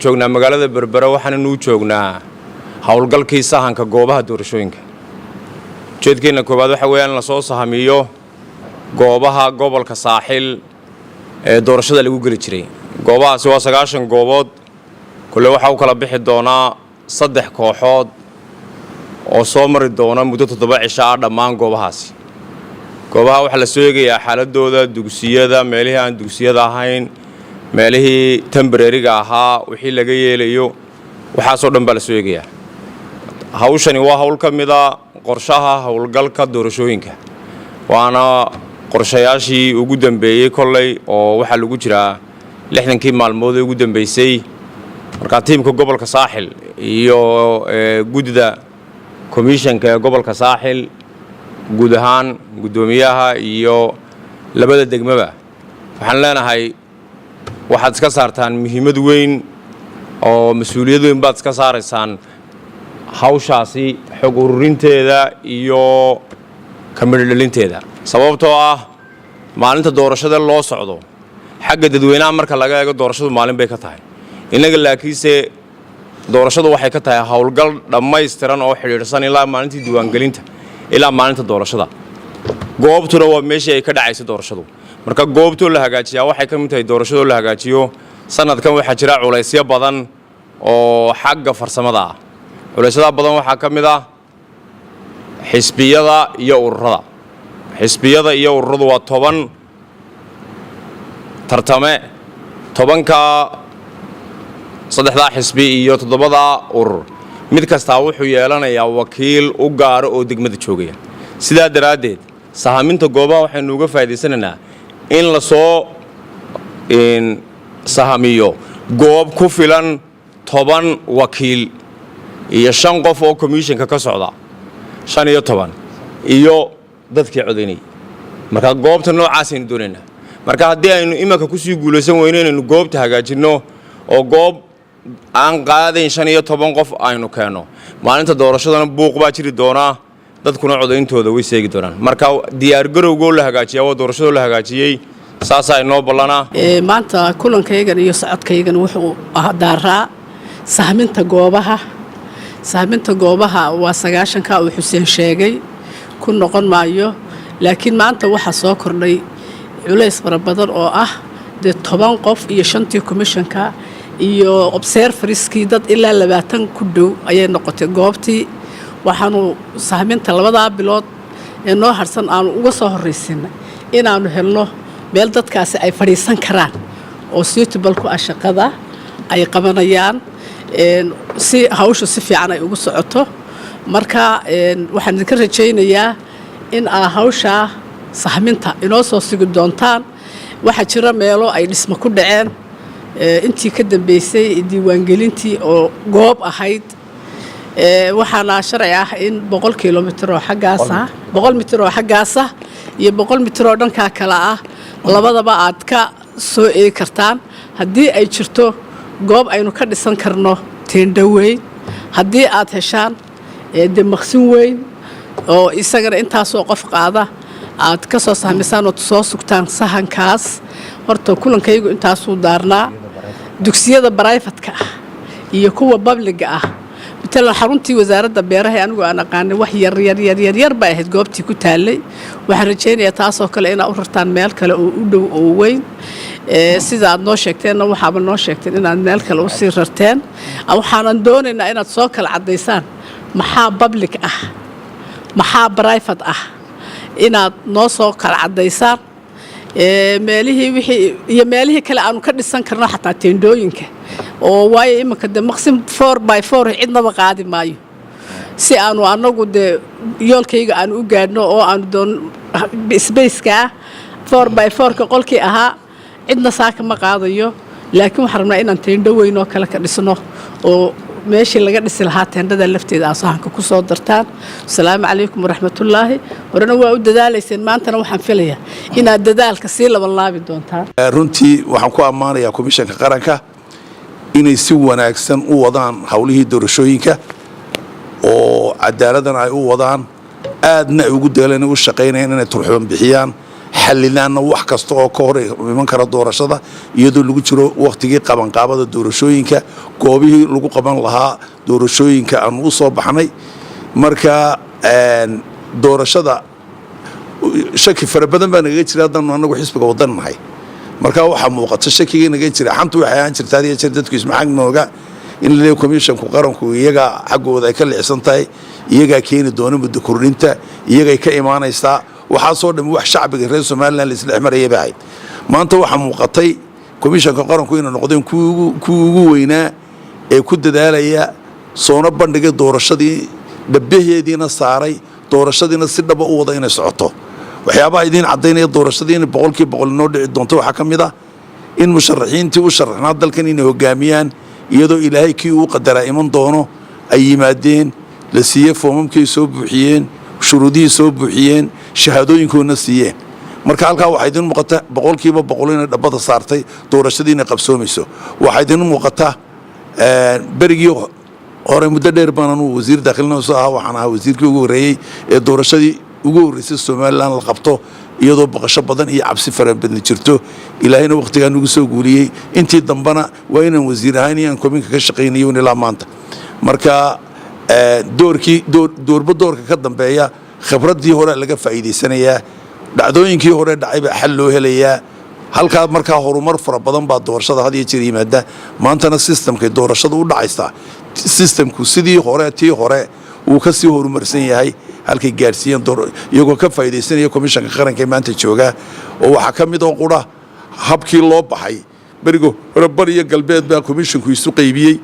joogna magaalada Berbera waxaan u joognaa hawlgalkii sahanka goobaha doorashooyinka. Jeedkeena koobaad waxa weeyaan la soo sahamiyo goobaha gobolka Saaxil ee doorashada lagu gali jiray. Goobahaasi waa 9 goobood. Kulli waxa uu kala bixi doonaa 3 kooxood oo soo mari doona muddo 7 cisho ah dhammaan goobahaasi. Goobaha waxa la soo eegayaa xaaladooda dugsiyada, meelaha aan dugsiyada ahayn, meelihii temporary-ga ahaa, wixii laga yeelayo waxa soo dhan baa la soo eegayaa. Hawshani waa hawl ka mid ah qorshaha hawlgalka doorashooyinka. Waana qorshayaashii ugu dambeeyay kollay oo waxa lagu jiraa 60kii maalmood ee ugu dambeysay. Marka tiimka gobolka Saaxil iyo gudida commissionka gobolka Saaxil guud ahaan gudoomiyaha iyo labada degmaba waxaan leenahay waxaad iska saartaan muhiimad weyn oo mas'uuliyad weyn baad iska saaraysaan hawshaasi xog ururinteeda iyo kamidhalinteeda sababtoo ah maalinta doorashada loo socdo xagga dadweynaha marka laga eego doorashadu maalin bay ka tahay inaga laakiinse doorashadu waxay ka tahay hawlgal dhammaystiran oo xiriirsan ilaa maalintii diiwaangelinta ilaa maalinta doorashada goobtuna waa meeshii ay ka dhacaysay doorashadu marka goobtu la hagaajiyaa waxay ka mid tahay doorashadu la hagaajiyo sanadkan waxa jira culeysyo badan oo xagga farsamada ah culeysyada badan waxa ka mid ah xisbiyada iyo ururadu waa 10 tartame 10ka 3 xisbi iyo 7 urur mid kasta wuxuu yeelanayaa wakiil u gaar oo degmada joogaya sidaa daraadeed sahaminta goobaha waxaynu uga faa'iideysanaynaa in la soo sahamiyo goob ku filan 10 wakiil iyo 5 qof oo commissionka ka socda 15 iyo dadkii codeynay marka goobta noocaas aynu doonaynaa marka haddii aynu imanka ku sii guulaysan weynaynu goobta hagaajino oo goob aan qaadayn 15 qof aynu keeno maalinta doorashadana buuq baa jiri doona dadkuna codeyntooda way seegi doonaan marka diyaar garowgo la hagaajiyo waa doorashada la hagaajiyay saas ay noo balana maanta kulankaygan iyo socodkaygan wuxuu daaraa sahminta goobaha waa 9ka uu Xuseen sheegay ku noqon maayo laakiin maanta waxa soo kordhay culays fara badan oo ah 10 qof iyo 5tii commissionka iyo observerskii dad ilaa 20 ku dhow ayay noqotay goobtii waxaanu sahminta 2 bilood ee noo harsan aanu uga soo horeysinay inaanu helno meel dadkaasi ay fadhiisan karaan oo suitable ku ah shaqada ay qabanayaan si hawsha si fiican ay ugu socoto marka waxaan idinka rajaynayaa in hawsha sahminta inoo soo sigi doontaan waxa jira meelo ay dhismo ku dhaceen intii ka dambeysay diiwaangelintii oo goob ahayd waxaana sharci ah in 100 kilomitir oo xaggaas ah 100 mitir oo xaggaas ah iyo 100 mitir oo dhanka kala ah labadaba aad ka soo eegi kartaan haddii ay jirto goob aynu ka dhisan karno teendho weyn haddii aad heshaan maqsin weyn oo isagana intaasoo qof qaada aad ka soo sahmisaan oo soo sugtaan sahankaas horta kulankaygu intaasuu daarnaa dugsiyada private-ka ah iyo kuwa public ah midna xaruntii wasaaradda beeraha anigu aan aqaan wax yar baa ahayd goobtii ku taalay waxaan rajaynayaa taas oo kale inaad u rartaan meel kale oo u dhow oo weyn sida aad noo sheegteenna waxaaba noo sheegteen inaad meel kale u sii rarteen waxaanan doonaynaa inaad soo kala cadaysaan maxaa public ah maxaa private ah inaad noo soo kala cadaysaan meelihii kale aanu ka dhisan karno xataa teendooyinka oo waayo imanka maqsim 4x4 cidnaba qaadi maayo si aanu anagu yoolkayga aan u gaadhno oo aanu doon space-ka 4x4 qolkii ahaa cidna saaka ma qaadayo laakiin waxaan rabnaa inaan teendho weyn oo kale ka dhisno oo meeshii laga dhisi lahaa teendhada lafteeda aan sahanka ku soo dartaan assalaamu calaykum waraxmatullaahi horena waa u dadaalayseen maantana waxaan filayaa inaad dadaalka sii labanlaabi doontaan runtii waxaan ku ammaanayaa komishanka qaranka inay si wanaagsan u wadaan hawlihii doorashooyinka oo cadaaladana ay u wadaan aadna ay ugu daaleen u shaqaynayaan inay turxuban bixiyaan xallilaanna wax kasta oo ka hor iman kara doorashada iyadoo lagu jiro waqtigii qabanqaabada doorashooyinka goobihii lagu qaban lahaa doorashooyinka aan u soo baxnay marka doorashada shaki fara badan baa naga jira haddaan anagu xisbiga wadan nahay marka waxaa muuqata shakigii naga jira xantu waxay ahaan jirtaa hadiya jeer dadku isma xag nooga in la leeyahay komishanku qaranku iyaga xaggooda ay ka leexsan tahay iyagaa keeni doona muddo kordhinta iyagay ka imaanaysaa waxaasoo dhan wax shacbiga reer Soomaaliland la isla xmarayay baa ahayd maanta waxaa muuqatay komishanka qaranku inay noqdeen kuwii ugu weynaa ee ku dadaalaya soona bandhigay doorashadii dhabaheediina saaray doorashadiina si dhaba u wada inay socoto waxyaabaha idin cadeynaya doorashadiina 100% noo dhici doonto waxa kamid ah in musharaxiintii u sharaxnaa dalkan inay hogaamiyaan iyadoo ilaahay kii uu qadaraa iman doono ay yimaadeen la siiyay foomamkii soo buuxiyeen shuruudihii soo buuxiyeen shahaadooyinkoodna siiyeen marka halkaa waxaa idin muuqata 100% inay dhabada saartay doorashadiina qabsoomayso waxaa idin muuqata berigii hore muddo dheer baan anu wasiir dakhilna soo ahaa waxaan ahaa wasiirkii ugu horeeyay ee doorashadii ugu horeysay Soomaaliland la qabto iyadoo baqasho badan iyo cabsi fara badan jirto ilaahayna waqtigan ugu soo guuliyay intii dambana waa inaan wasiir ahaan iyo kominka ka shaqeynayo ilaa maanta marka doorka ka dambeeya khibradii hore laga faa'iideysanayaa dhacdooyinkii hore dhacay baa xal loo helayaa halka marka horumar fara badan baa doorashada had iyo jeer yimaada maantana systemka doorashada u dhacaysa systemku sidii hore tii hore uu ka sii horumarsan yahay halkay gaarsiiyeen iyagoo ka faa'iideysanaya komishanka qaranka maanta jooga oo waxa kamid oo qura habkii loo baxay barigo rabar iyo galbeed baa komishanku isu qaybiyay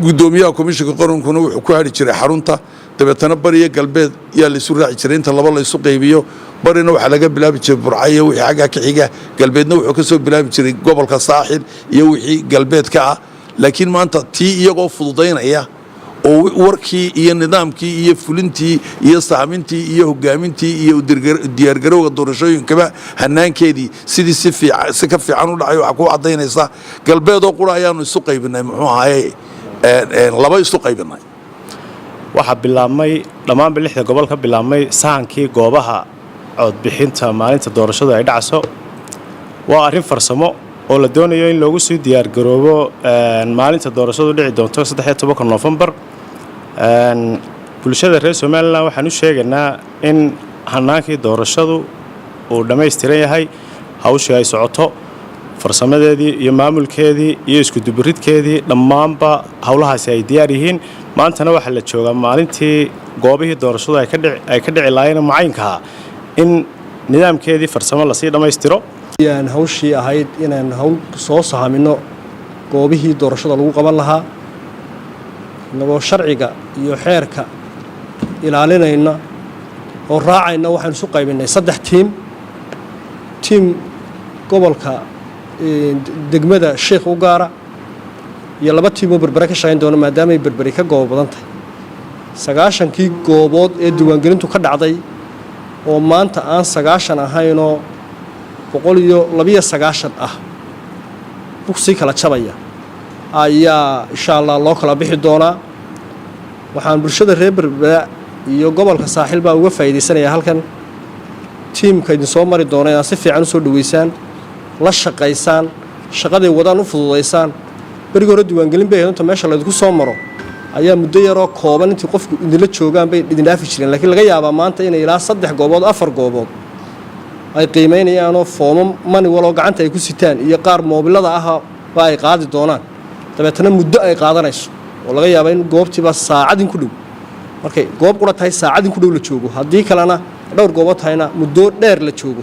gudoomiyaha komishanka qarankuna wuxuu ku hari jiray xarunta dabeetana bariga galbeed yaa la isu raaci jiray inta laba la isu qaybiyo barina waxa laga bilaabi jiray Burcayo wixii xagga ka xiga galbeedna wuxuu ka soo bilaabi jiray gobolka Saaxil iyo wixii galbeedka ah laakiin maanta tii iyagoo fududeynaya oo warkii iyo nidaamkii iyo fulintii iyo saamintii iyo hogaamintii iyo diyaar garowga doorashooyinka hanaankeedii sidii si ka fiican u dhacay waxa ku cadeynaysa galbeed oo qura ayaanu isu qaybinay muxuu ahaayay laba isu qaybinay waxa bilaabmay dhammaan lixda gobol ka bilaabmay sahankii goobaha cod bixinta maalinta doorashada ay dhacso waa arrin farsamo oo la doonayo in loogu soo diyaar garoobo maalinta doorashadu dhici doonto 13 November bulshada reer Soomaaliland waxaan u sheegaynaa in hanaankii doorashadu uu dhameystiran yahay hawshii ay socoto farsamadeedii iyo maamulkeedii iyo isku duburidkeedii dhammaanba hawlahaasi ay diyaar yihiin maantana waxa la joogaa maalintii goobihii doorashadu ay ka dhici laayeen macaynka in nidaamkeedii farsamo la sii dhameystiro aan hawshii ahayd inaan hawl soo sahamino goobihii doorashada lagu qaban lahaa nagoo sharciga iyo xeerka ilaalinayna oo raacayna waxaan isu qaybinay 3 tiim gobolka degmada Sheekh u gaara iyo 2 tiim oo berbera ka shaqeyn doona maadaama ay berberi ka goob badan tahay 9kii goobood ee diiwaangelintu ka dhacday oo maanta aan 9 ahaynoo 129 ah bugsi kala jabaya ayaa insha Allah loo kala bixi doonaa waxaan bulshada reer Berbera iyo gobolka Saaxil baa uga faa'iideysanaya halkan tiimka idin soo mari doona inaad si fiican u soo dhaweysaan la shaqaysaan shaqada wadaan u fududeysaan bariga hore diiwaangelin bay inta meesha la idinku soo maro ayaa muddo yar oo kooban intii qofku idinla joogaan bay idin dhaafi jireen laakiin laga yaabaa maanta inay ilaa 3 goobood 4 goobood ay qiimeynayaan oo foomam mani walo gacanta ay ku sitaan iyo qaar moobilada ah baa ay qaadi doonaan dabeetana muddo ay qaadanayso oo laga yaabo in goobtiiba saacadin ku dhow markay goob qura tahay saacadin ku dhow la joogo haddii kalena dhowr goobood tahayna muddo dheer la joogo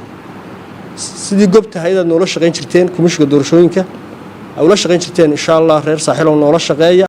sidii goobta hay'adda noola shaqeyn jirteen komishiga doorashooyinka ay ula shaqeyn jirteen insha Allah reer Saaxil oo noola shaqeeya